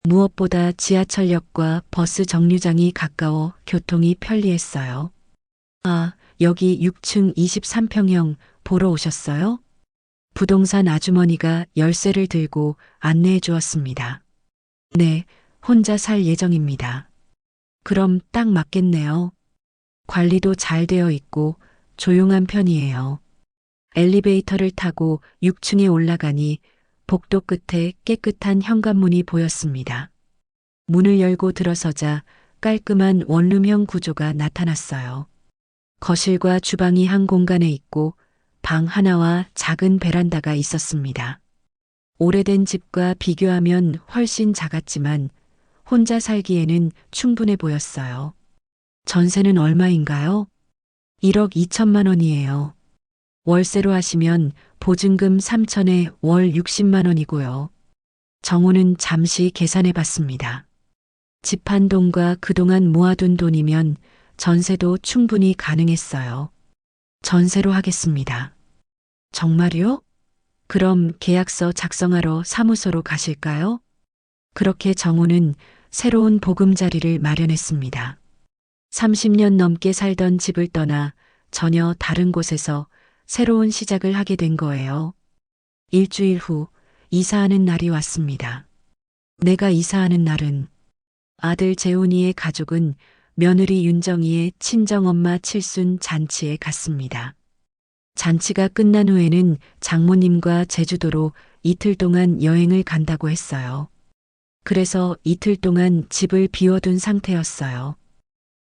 무엇보다 지하철역과 버스 정류장이 가까워 교통이 편리했어요. 아, 여기 6층 23평형 보러 오셨어요? 부동산 아주머니가 열쇠를 들고 안내해 주었습니다. 네, 혼자 살 예정입니다. 그럼 딱 맞겠네요. 관리도 잘 되어 있고 조용한 편이에요. 엘리베이터를 타고 6층에 올라가니 복도 끝에 깨끗한 현관문이 보였습니다. 문을 열고 들어서자 깔끔한 원룸형 구조가 나타났어요. 거실과 주방이 한 공간에 있고 방 하나와 작은 베란다가 있었습니다. 오래된 집과 비교하면 훨씬 작았지만 혼자 살기에는 충분해 보였어요. 전세는 얼마인가요? 1억 2천만 원이에요. 월세로 하시면 보증금 3천에 월 60만 원이고요. 정호는 잠시 계산해 봤습니다. 집 한 동과 그동안 모아둔 돈이면 전세도 충분히 가능했어요. 전세로 하겠습니다. 정말요? 그럼 계약서 작성하러 사무소로 가실까요? 그렇게 정호는 새로운 보금자리를 마련했습니다. 30년 넘게 살던 집을 떠나 전혀 다른 곳에서 새로운 시작을 하게 된 거예요. 일주일 후 이사하는 날이 왔습니다. 내가 이사하는 날은 아들 재훈이의 가족은 며느리 윤정이의 친정엄마 칠순 잔치에 갔습니다. 잔치가 끝난 후에는 장모님과 제주도로 이틀 동안 여행을 간다고 했어요. 그래서 이틀 동안 집을 비워둔 상태였어요.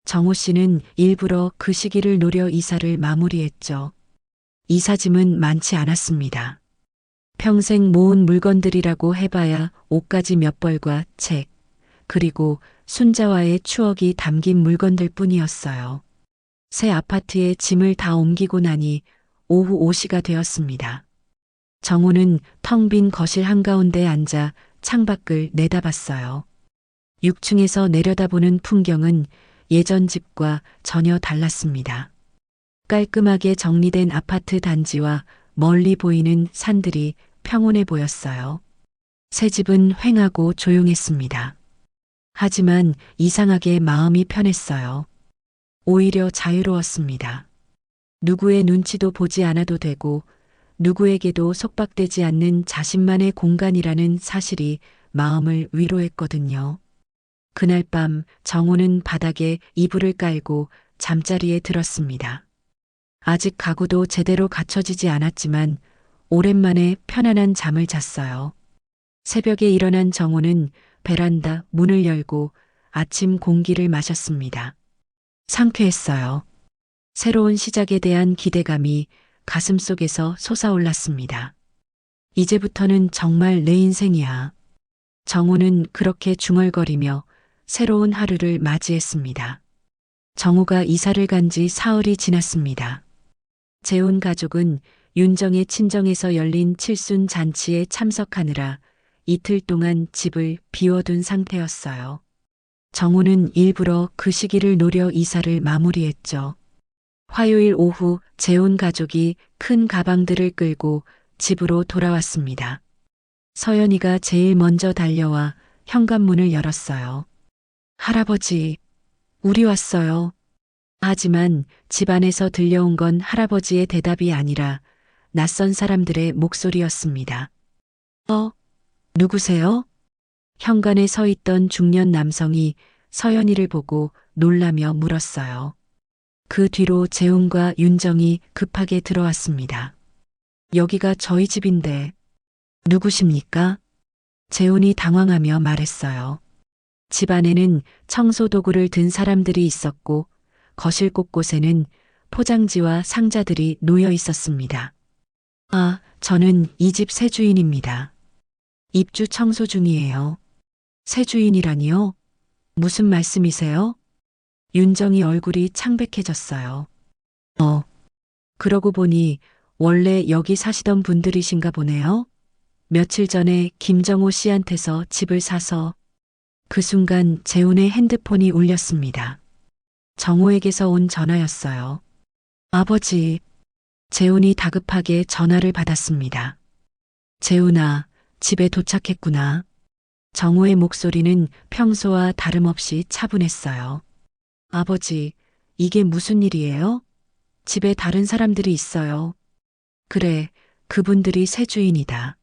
정호 씨는 일부러 그 시기를 노려 이사를 마무리했죠. 이사짐은 많지 않았습니다. 평생 모은 물건들이라고 해봐야 옷가지 몇 벌과 책, 그리고 순자와의 추억이 담긴 물건들 뿐이었어요. 새 아파트에 짐을 다 옮기고 나니 오후 5시가 되었습니다. 정호는 텅 빈 거실 한가운데 앉아 창밖을 내다봤어요. 6층에서 내려다보는 풍경은 예전 집과 전혀 달랐습니다. 깔끔하게 정리된 아파트 단지와 멀리 보이는 산들이 평온해 보였어요. 새 집은 휑하고 조용했습니다. 하지만 이상하게 마음이 편했어요. 오히려 자유로웠습니다. 누구의 눈치도 보지 않아도 되고 누구에게도 속박되지 않는 자신만의 공간이라는 사실이 마음을 위로했거든요. 그날 밤 정호는 바닥에 이불을 깔고 잠자리에 들었습니다. 아직 가구도 제대로 갖춰지지 않았지만 오랜만에 편안한 잠을 잤어요. 새벽에 일어난 정호는 베란다 문을 열고 아침 공기를 마셨습니다. 상쾌했어요. 새로운 시작에 대한 기대감이 가슴속에서 솟아올랐습니다. 이제부터는 정말 내 인생이야. 정호는 그렇게 중얼거리며 새로운 하루를 맞이했습니다. 정호가 이사를 간 지 사흘이 지났습니다. 재훈 가족은 윤정의 친정에서 열린 칠순 잔치에 참석하느라 이틀 동안 집을 비워둔 상태였어요. 정호는 일부러 그 시기를 노려 이사를 마무리했죠. 화요일 오후 재훈 가족이 큰 가방들을 끌고 집으로 돌아왔습니다. 서연이가 제일 먼저 달려와 현관문을 열었어요. 할아버지, 우리 왔어요. 하지만 집 안에서 들려온 건 할아버지의 대답이 아니라 낯선 사람들의 목소리였습니다. 누구세요? 현관에 서 있던 중년 남성이 서연이를 보고 놀라며 물었어요. 그 뒤로 재훈과 윤정이 급하게 들어왔습니다. 여기가 저희 집인데 누구십니까? 재훈이 당황하며 말했어요. 집 안에는 청소 도구를 든 사람들이 있었고 거실 곳곳에는 포장지와 상자들이 놓여 있었습니다. 저는 이 집 새 주인입니다. 입주 청소 중이에요. 새 주인이라니요? 무슨 말씀이세요? 윤정이 얼굴이 창백해졌어요. 그러고 보니 원래 여기 사시던 분들이신가 보네요. 며칠 전에 김정호 씨한테서 집을 사서. 그 순간 재훈의 핸드폰이 울렸습니다. 정호에게서 온 전화였어요. 아버지. 재훈이 다급하게 전화를 받았습니다. 재훈아, 집에 도착했구나. 정호의 목소리는 평소와 다름없이 차분했어요. 아버지, 이게 무슨 일이에요? 집에 다른 사람들이 있어요. 그래, 그분들이 새 주인이다.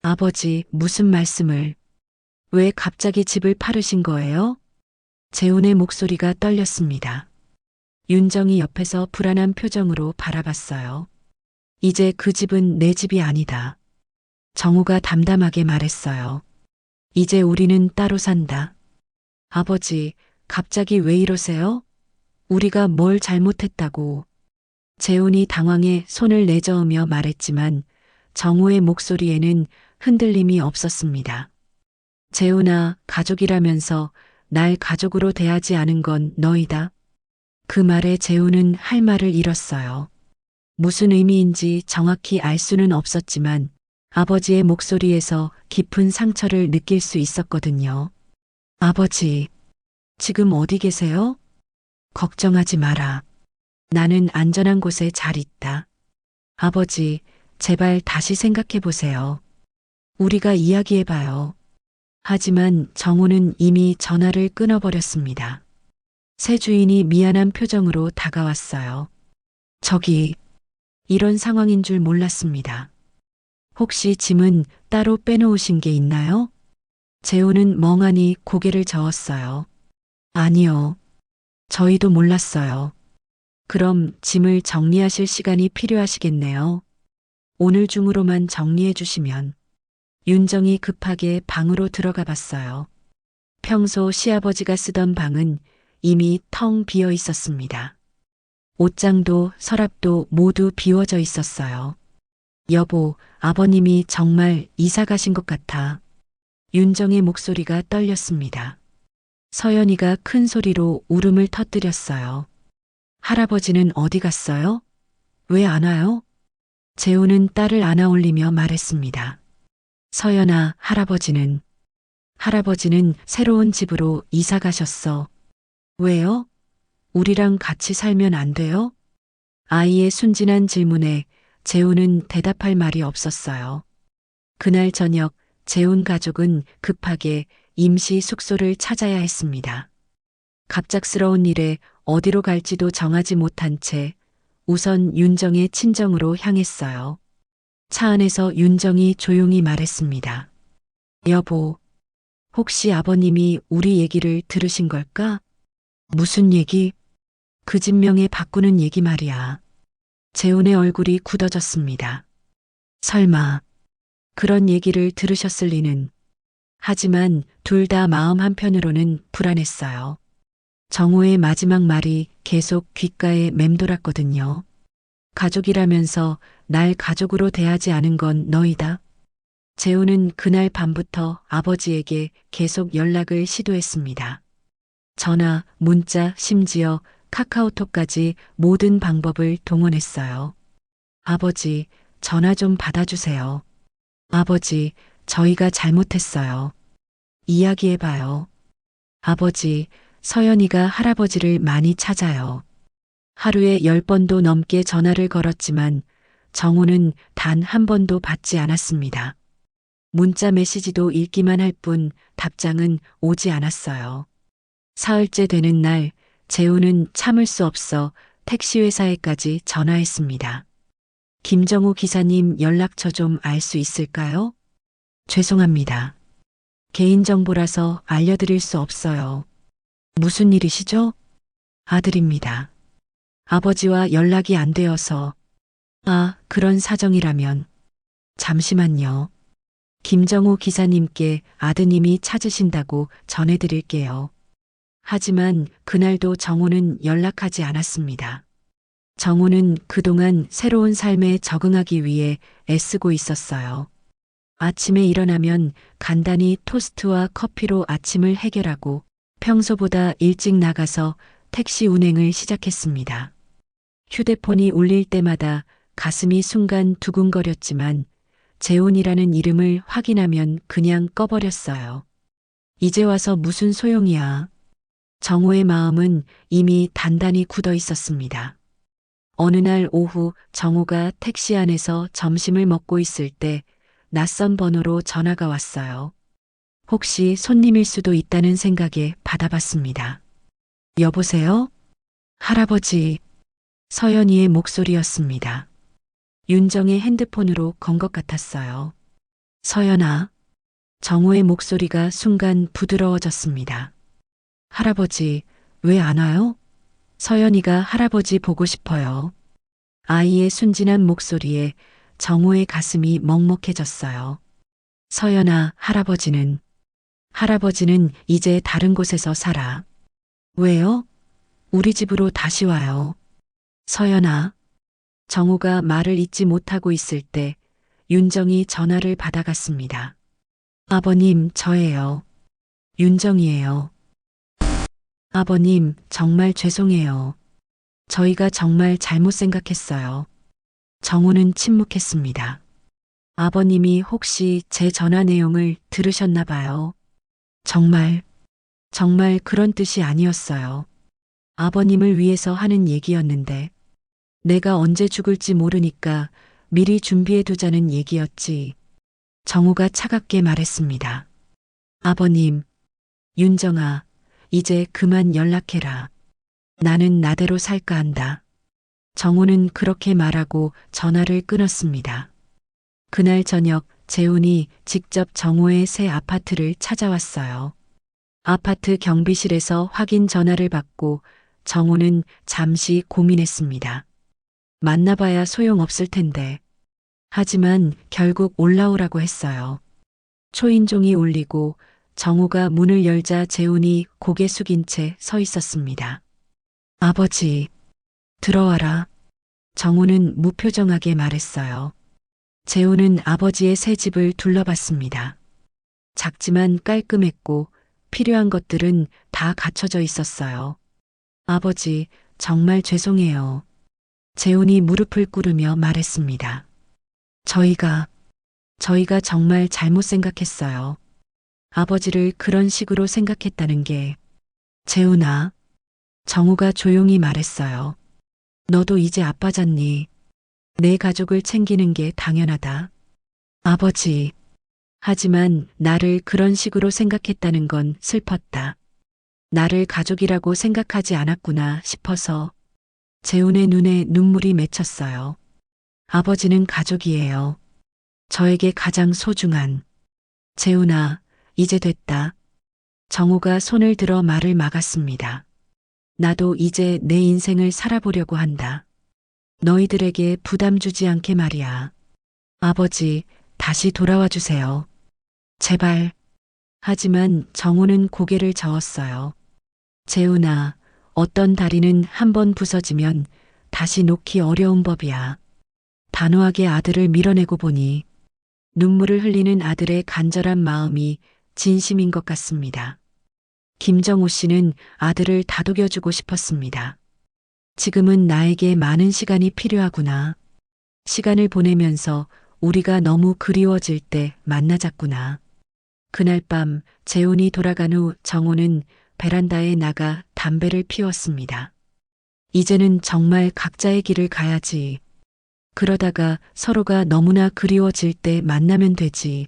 아버지, 무슨 말씀을? 왜 갑자기 집을 팔으신 거예요? 재훈의 목소리가 떨렸습니다. 윤정이 옆에서 불안한 표정으로 바라봤어요. 이제 그 집은 내 집이 아니다. 정호가 담담하게 말했어요. 이제 우리는 따로 산다. 아버지, 갑자기 왜 이러세요? 우리가 뭘 잘못했다고. 재훈이 당황해 손을 내저으며 말했지만 정호의 목소리에는 흔들림이 없었습니다. 재훈아, 가족이라면서 날 가족으로 대하지 않은 건 너이다. 그 말에 재훈은 할 말을 잃었어요. 무슨 의미인지 정확히 알 수는 없었지만 아버지의 목소리에서 깊은 상처를 느낄 수 있었거든요. 아버지, 지금 어디 계세요? 걱정하지 마라. 나는 안전한 곳에 잘 있다. 아버지, 제발 다시 생각해 보세요. 우리가 이야기해봐요. 하지만 정호는 이미 전화를 끊어버렸습니다. 새 주인이 미안한 표정으로 다가왔어요. 저기, 이런 상황인 줄 몰랐습니다. 혹시 짐은 따로 빼놓으신 게 있나요? 재호는 멍하니 고개를 저었어요. 아니요. 저희도 몰랐어요. 그럼 짐을 정리하실 시간이 필요하시겠네요. 오늘 중으로만 정리해 주시면. 윤정이 급하게 방으로 들어가 봤어요. 평소 시아버지가 쓰던 방은 이미 텅 비어 있었습니다. 옷장도 서랍도 모두 비워져 있었어요. 여보, 아버님이 정말 이사 가신 것 같아. 윤정의 목소리가 떨렸습니다. 서연이가 큰 소리로 울음을 터뜨렸어요. 할아버지는 어디 갔어요? 왜 안 와요? 재우는 딸을 안아올리며 말했습니다. 서연아, 할아버지는 새로운 집으로 이사 가셨어. 왜요? 우리랑 같이 살면 안 돼요? 아이의 순진한 질문에 재우는 대답할 말이 없었어요. 그날 저녁 재훈 가족은 급하게 임시 숙소를 찾아야 했습니다. 갑작스러운 일에 어디로 갈지도 정하지 못한 채 우선 윤정의 친정으로 향했어요. 차 안에서 윤정이 조용히 말했습니다. 여보, 혹시 아버님이 우리 얘기를 들으신 걸까? 무슨 얘기? 그 집 명예 바꾸는 얘기 말이야. 재훈의 얼굴이 굳어졌습니다. 설마 그런 얘기를 들으셨을 리는. 하지만 둘 다 마음 한편으로는 불안했어요. 정호의 마지막 말이 계속 귓가에 맴돌았거든요. 가족이라면서 날 가족으로 대하지 않은 건 너희다. 재훈은 그날 밤부터 아버지에게 계속 연락을 시도했습니다. 전화, 문자, 심지어 카카오톡까지 모든 방법을 동원했어요. 아버지, 전화 좀 받아주세요. 아버지, 저희가 잘못했어요. 이야기해봐요. 아버지, 서연이가 할아버지를 많이 찾아요. 하루에 10번도 넘게 전화를 걸었지만 정호는 단 한 번도 받지 않았습니다. 문자 메시지도 읽기만 할 뿐 답장은 오지 않았어요. 사흘째 되는 날 재우는 참을 수 없어 택시회사에까지 전화했습니다. 김정우 기사님 연락처 좀 알 수 있을까요? 죄송합니다. 개인정보라서 알려드릴 수 없어요. 무슨 일이시죠? 아들입니다. 아버지와 연락이 안 되어서. 아, 그런 사정이라면. 잠시만요. 김정우 기사님께 아드님이 찾으신다고 전해드릴게요. 하지만 그날도 정호는 연락하지 않았습니다. 정호는 그동안 새로운 삶에 적응하기 위해 애쓰고 있었어요. 아침에 일어나면 간단히 토스트와 커피로 아침을 해결하고 평소보다 일찍 나가서 택시 운행을 시작했습니다. 휴대폰이 울릴 때마다 가슴이 순간 두근거렸지만 재훈이라는 이름을 확인하면 그냥 꺼버렸어요. 이제 와서 무슨 소용이야. 정호의 마음은 이미 단단히 굳어 있었습니다. 어느 날 오후 정호가 택시 안에서 점심을 먹고 있을 때 낯선 번호로 전화가 왔어요. 혹시 손님일 수도 있다는 생각에 받아봤습니다. 여보세요? 할아버지. 서연이의 목소리였습니다. 윤정의 핸드폰으로 건 것 같았어요. 서연아. 정호의 목소리가 순간 부드러워졌습니다. 할아버지, 왜 안 와요? 서연이가 할아버지 보고 싶어요. 아이의 순진한 목소리에 정호의 가슴이 먹먹해졌어요. 서연아, 할아버지는 이제 다른 곳에서 살아. 왜요? 우리 집으로 다시 와요. 서연아. 정호가 말을 잇지 못하고 있을 때 윤정이 전화를 받아갔습니다. 아버님, 저예요. 윤정이에요. 아버님, 정말 죄송해요. 저희가 정말 잘못 생각했어요. 정호는 침묵했습니다. 아버님이 혹시 제 전화 내용을 들으셨나 봐요. 정말 그런 뜻이 아니었어요. 아버님을 위해서 하는 얘기였는데 내가 언제 죽을지 모르니까 미리 준비해 두자는 얘기였지. 정호가 차갑게 말했습니다. 아버님, 윤정아, 이제 그만 연락해라. 나는 나대로 살까 한다. 정우는 그렇게 말하고 전화를 끊었습니다. 그날 저녁 재훈이 직접 정우의 새 아파트를 찾아왔어요. 아파트 경비실에서 확인 전화를 받고 정우는 잠시 고민했습니다. 만나봐야 소용없을 텐데. 하지만 결국 올라오라고 했어요. 초인종이 울리고 정우가 문을 열자 재훈이 고개 숙인 채 서 있었습니다. 아버지, 들어와라. 정우는 무표정하게 말했어요. 재훈은 아버지의 새 집을 둘러봤습니다. 작지만 깔끔했고 필요한 것들은 다 갖춰져 있었어요. 아버지, 정말 죄송해요. 재훈이 무릎을 꿇으며 말했습니다. 저희가 정말 잘못 생각했어요. 아버지를 그런 식으로 생각했다는 게. 재훈아, 정우가 조용히 말했어요. 너도 이제 아빠잖니. 내 가족을 챙기는 게 당연하다. 아버지. 하지만 나를 그런 식으로 생각했다는 건 슬펐다. 나를 가족이라고 생각하지 않았구나 싶어서. 재훈의 눈에 눈물이 맺혔어요. 아버지는 가족이에요. 저에게 가장 소중한. 재훈아, 이제 됐다. 정우가 손을 들어 말을 막았습니다. 나도 이제 내 인생을 살아보려고 한다. 너희들에게 부담 주지 않게 말이야. 아버지, 다시 돌아와 주세요. 제발. 하지만 정우는 고개를 저었어요. 재훈아, 어떤 다리는 한번 부서지면 다시 놓기 어려운 법이야. 단호하게 아들을 밀어내고 보니 눈물을 흘리는 아들의 간절한 마음이 진심인 것 같습니다. 김정우 씨는 아들을 다독여주고 싶었습니다. 지금은 나에게 많은 시간이 필요하구나. 시간을 보내면서 우리가 너무 그리워질 때 만나자꾸나. 그날 밤 재훈이 돌아간 후 정우는 베란다에 나가 담배를 피웠습니다. 이제는 정말 각자의 길을 가야지. 그러다가 서로가 너무나 그리워질 때 만나면 되지.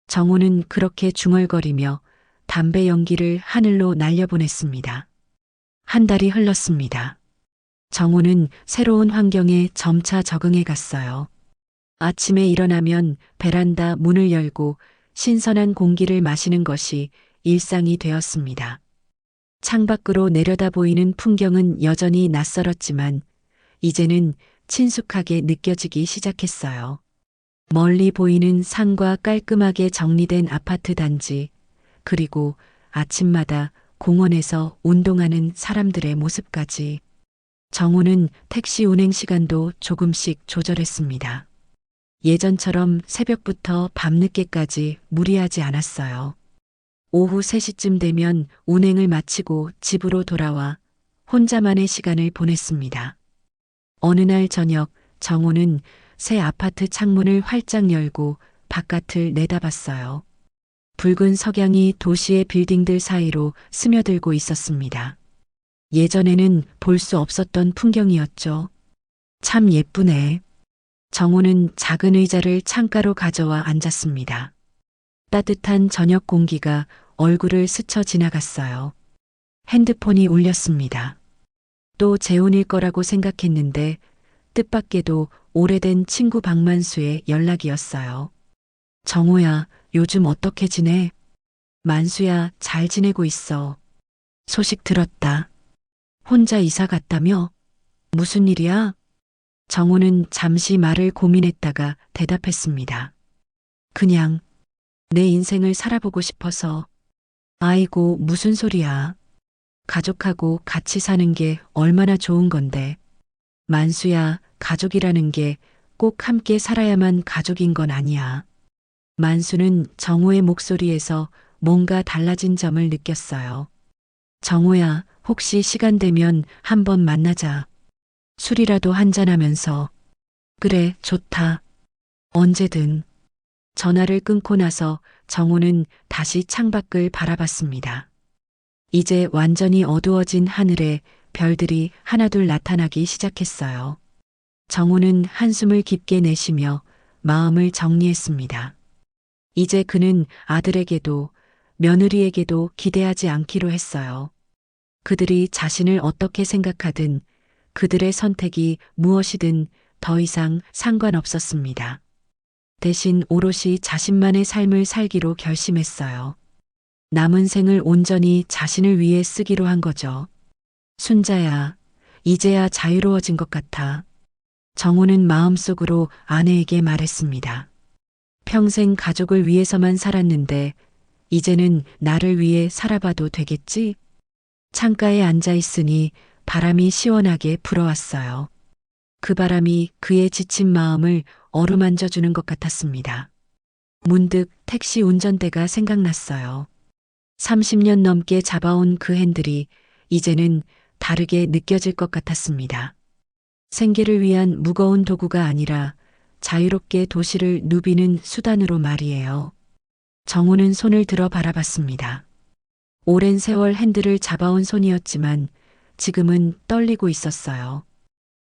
정우는 그렇게 중얼거리며 담배 연기를 하늘로 날려보냈습니다. 한 달이 흘렀습니다. 정우는 새로운 환경에 점차 적응해 갔어요. 아침에 일어나면 베란다 문을 열고 신선한 공기를 마시는 것이 일상이 되었습니다. 창밖으로 내려다 보이는 풍경은 여전히 낯설었지만 이제는 친숙하게 느껴지기 시작했어요. 멀리 보이는 산과 깔끔하게 정리된 아파트 단지, 그리고 아침마다 공원에서 운동하는 사람들의 모습까지. 정우는 택시 운행 시간도 조금씩 조절했습니다. 예전처럼 새벽부터 밤늦게까지 무리하지 않았어요. 오후 3시쯤 되면 운행을 마치고 집으로 돌아와 혼자만의 시간을 보냈습니다. 어느 날 저녁 정우는 새 아파트 창문을 활짝 열고 바깥을 내다봤어요. 붉은 석양이 도시의 빌딩들 사이로 스며들고 있었습니다. 예전에는 볼 수 없었던 풍경이었죠. 참 예쁘네. 정우는 작은 의자를 창가로 가져와 앉았습니다. 따뜻한 저녁 공기가 얼굴을 스쳐 지나갔어요. 핸드폰이 울렸습니다. 또 재훈일 거라고 생각했는데 뜻밖에도 오래된 친구 박만수의 연락이었어요. 정우야, 요즘 어떻게 지내? 만수야, 잘 지내고 있어. 소식 들었다. 혼자 이사 갔다며? 무슨 일이야? 정우는 잠시 말을 고민했다가 대답했습니다. 그냥 내 인생을 살아보고 싶어서. 아이고, 무슨 소리야. 가족하고 같이 사는 게 얼마나 좋은 건데. 만수야, 가족이라는 게 꼭 함께 살아야만 가족인 건 아니야. 만수는 정우의 목소리에서 뭔가 달라진 점을 느꼈어요. 정우야, 혹시 시간 되면 한번 만나자. 술이라도 한잔하면서. 그래, 좋다. 언제든. 전화를 끊고 나서 정우는 다시 창밖을 바라봤습니다. 이제 완전히 어두워진 하늘에 별들이 하나둘 나타나기 시작했어요. 정우는 한숨을 깊게 내쉬며 마음을 정리했습니다. 이제 그는 아들에게도 며느리에게도 기대하지 않기로 했어요. 그들이 자신을 어떻게 생각하든 그들의 선택이 무엇이든 더 이상 상관없었습니다. 대신 오롯이 자신만의 삶을 살기로 결심했어요. 남은 생을 온전히 자신을 위해 쓰기로 한 거죠. 순자야, 이제야 자유로워진 것 같아. 정우는 마음속으로 아내에게 말했습니다. 평생 가족을 위해서만 살았는데 이제는 나를 위해 살아봐도 되겠지? 창가에 앉아 있으니 바람이 시원하게 불어왔어요. 그 바람이 그의 지친 마음을 어루만져 주는 것 같았습니다. 문득 택시 운전대가 생각났어요. 30년 넘게 잡아온 그 핸들이 이제는 다르게 느껴질 것 같았습니다. 생계를 위한 무거운 도구가 아니라 자유롭게 도시를 누비는 수단으로 말이에요. 정우는 손을 들어 바라봤습니다. 오랜 세월 핸들을 잡아온 손이었지만 지금은 떨리고 있었어요.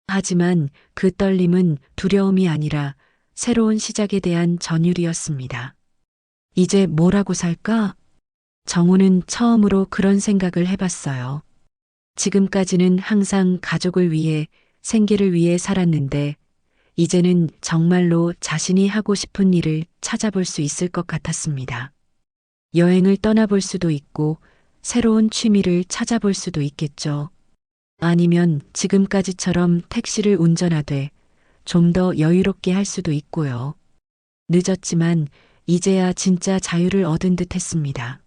하지만 그 떨림은 두려움이 아니라 새로운 시작에 대한 전율이었습니다. 이제 뭐라고 살까? 정우는 처음으로 그런 생각을 해봤어요. 지금까지는 항상 가족을 위해, 생계를 위해 살았는데 이제는 정말로 자신이 하고 싶은 일을 찾아볼 수 있을 것 같았습니다. 여행을 떠나볼 수도 있고 새로운 취미를 찾아볼 수도 있겠죠. 아니면 지금까지처럼 택시를 운전하되 좀 더 여유롭게 할 수도 있고요. 늦었지만 이제야 진짜 자유를 얻은 듯 했습니다.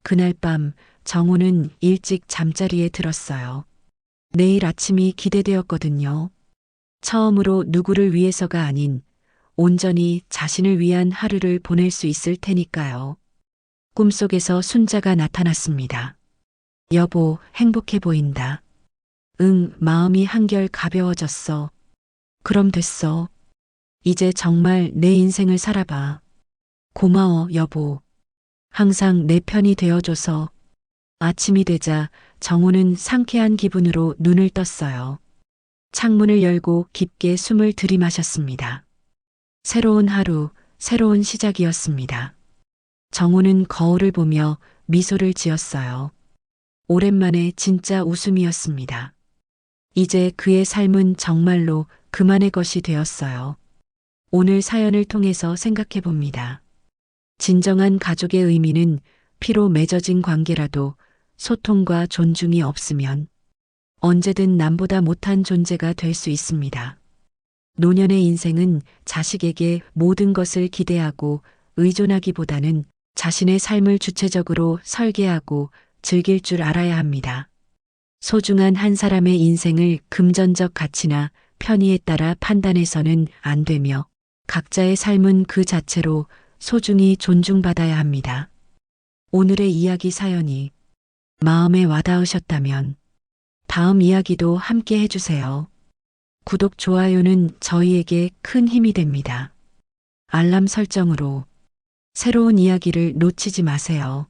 그날 밤 정우는 일찍 잠자리에 들었어요. 내일 아침이 기대되었거든요. 처음으로 누구를 위해서가 아닌 온전히 자신을 위한 하루를 보낼 수 있을 테니까요. 꿈속에서 순자가 나타났습니다. 여보, 행복해 보인다. 응, 마음이 한결 가벼워졌어. 그럼 됐어. 이제 정말 내 인생을 살아봐. 고마워, 여보. 항상 내 편이 되어줘서. 아침이 되자 정우는 상쾌한 기분으로 눈을 떴어요. 창문을 열고 깊게 숨을 들이마셨습니다. 새로운 하루, 새로운 시작이었습니다. 정우는 거울을 보며 미소를 지었어요. 오랜만에 진짜 웃음이었습니다. 이제 그의 삶은 정말로 그만의 것이 되었어요. 오늘 사연을 통해서 생각해 봅니다. 진정한 가족의 의미는 피로 맺어진 관계라도 소통과 존중이 없으면 언제든 남보다 못한 존재가 될 수 있습니다. 노년의 인생은 자식에게 모든 것을 기대하고 의존하기보다는 자신의 삶을 주체적으로 설계하고 즐길 줄 알아야 합니다. 소중한 한 사람의 인생을 금전적 가치나 편의에 따라 판단해서는 안 되며 각자의 삶은 그 자체로 소중히 존중받아야 합니다. 오늘의 이야기 사연이 마음에 와닿으셨다면 다음 이야기도 함께 해주세요. 구독, 좋아요는 저희에게 큰 힘이 됩니다. 알람 설정으로 새로운 이야기를 놓치지 마세요.